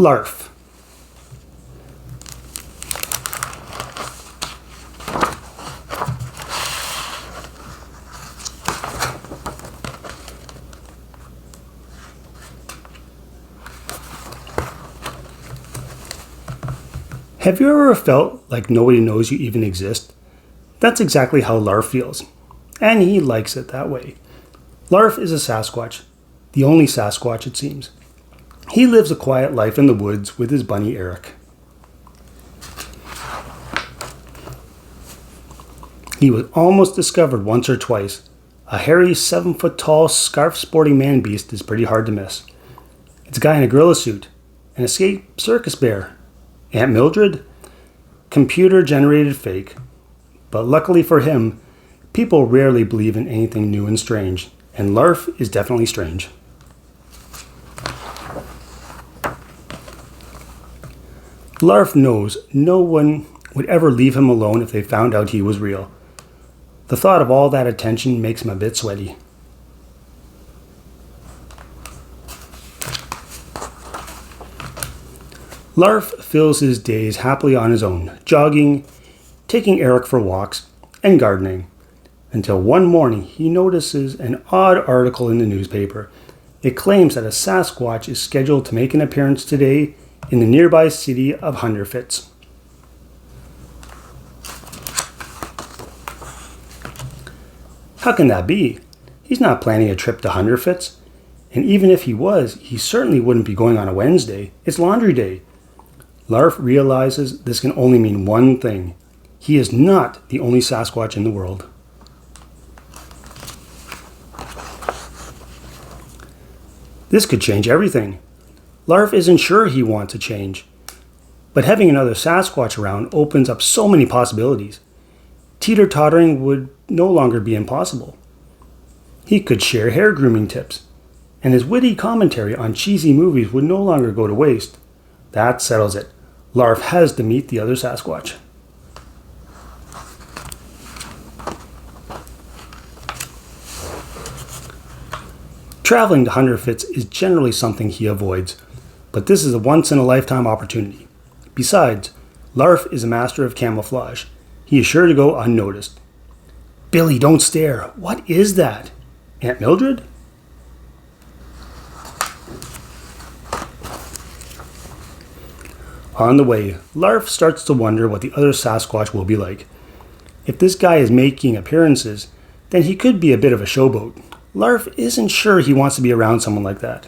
Larf. Have you ever felt like nobody knows you even exist? That's exactly how Larf feels, and he likes it that way. Larf is a Sasquatch, the only Sasquatch it seems. He lives a quiet life in the woods with his bunny Eric. He was almost discovered once or twice. A hairy 7-foot-tall, scarf-sporting man-beast is pretty hard to miss. It's a guy in a gorilla suit, an escaped circus bear. Aunt Mildred? Computer-generated fake. But luckily for him, people rarely believe in anything new and strange, and Larf is definitely strange. Larf knows no one would ever leave him alone if they found out he was real. The thought of all that attention makes him a bit sweaty. Larf fills his days happily on his own, jogging, taking Eric for walks, and gardening, until one morning he notices an odd article in the newspaper. It claims that a Sasquatch is scheduled to make an appearance today in the nearby city of Hunderfits. How can that be? He's not planning a trip to Hunderfits, and even if he was, he certainly wouldn't be going on a Wednesday. It's laundry day. Larf realizes this can only mean one thing. He is not the only Sasquatch in the world. This could change everything. Larf isn't sure he wants a change, but having another Sasquatch around opens up so many possibilities. Teeter-tottering would no longer be impossible. He could share hair grooming tips, and his witty commentary on cheesy movies would no longer go to waste. That settles it. Larf has to meet the other Sasquatch. Traveling to Hunderfits is generally something he avoids, but this is a once-in-a-lifetime opportunity. Besides, Larf is a master of camouflage. He is sure to go unnoticed. Billy, don't stare. What is that? Aunt Mildred? On the way, Larf starts to wonder what the other Sasquatch will be like. If this guy is making appearances, then he could be a bit of a showboat. Larf isn't sure he wants to be around someone like that.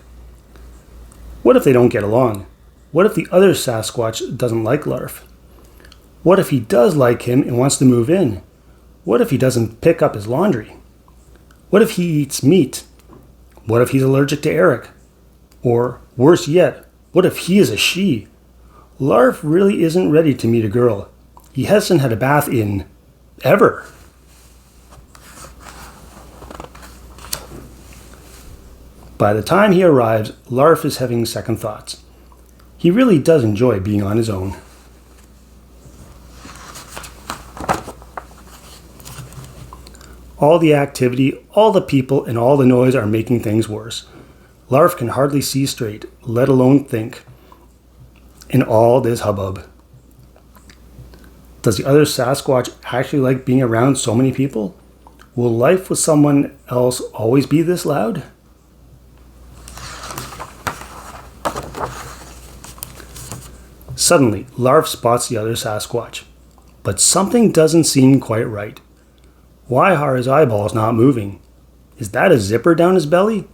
What if they don't get along? What if the other Sasquatch doesn't like Larf? What if he does like him and wants to move in? What if he doesn't pick up his laundry? What if he eats meat? What if he's allergic to Eric? Or, worse yet, what if he is a she? Larf really isn't ready to meet a girl. He hasn't had a bath in ever. By the time he arrives, Larf is having second thoughts. He really does enjoy being on his own. All the activity, all the people, and all the noise are making things worse. Larf can hardly see straight, let alone think. In all this hubbub. Does the other Sasquatch actually like being around so many people? Will life with someone else always be this loud? Suddenly, Larf spots the other Sasquatch. But something doesn't seem quite right. Why are his eyeballs not moving? Is that a zipper down his belly?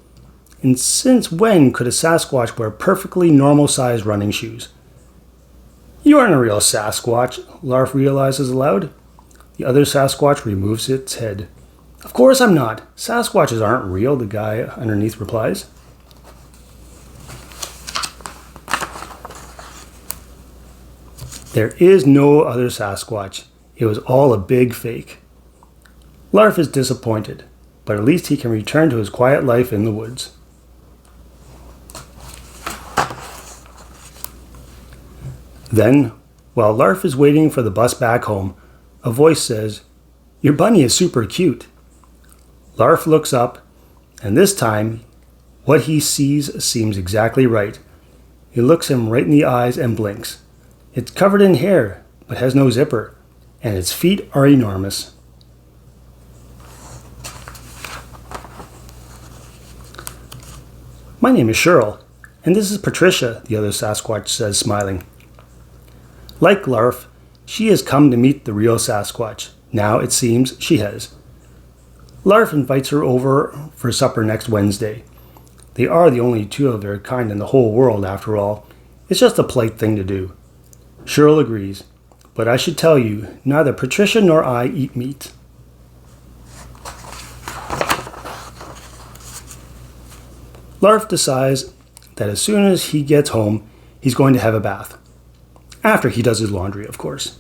And since when could a Sasquatch wear perfectly normal-sized running shoes? You aren't a real Sasquatch, Larf realizes aloud. The other Sasquatch removes its head. Of course I'm not. Sasquatches aren't real, the guy underneath replies. There is no other Sasquatch. It was all a big fake. Larf is disappointed, but at least he can return to his quiet life in the woods. Then, while Larf is waiting for the bus back home, a voice says, "Your bunny is super cute." Larf looks up, and this time, what he sees seems exactly right. He looks him right in the eyes and blinks. It's covered in hair, but has no zipper, and its feet are enormous. My name is Cheryl, and this is Patricia, the other Sasquatch says, smiling. Like Larf, she has come to meet the real Sasquatch. Now, it seems, she has. Larf invites her over for supper next Wednesday. They are the only two of their kind in the whole world, after all. It's just a polite thing to do. Cheryl agrees, but I should tell you, neither Patricia nor I eat meat. Larf decides that as soon as he gets home, he's going to have a bath. After he does his laundry, of course.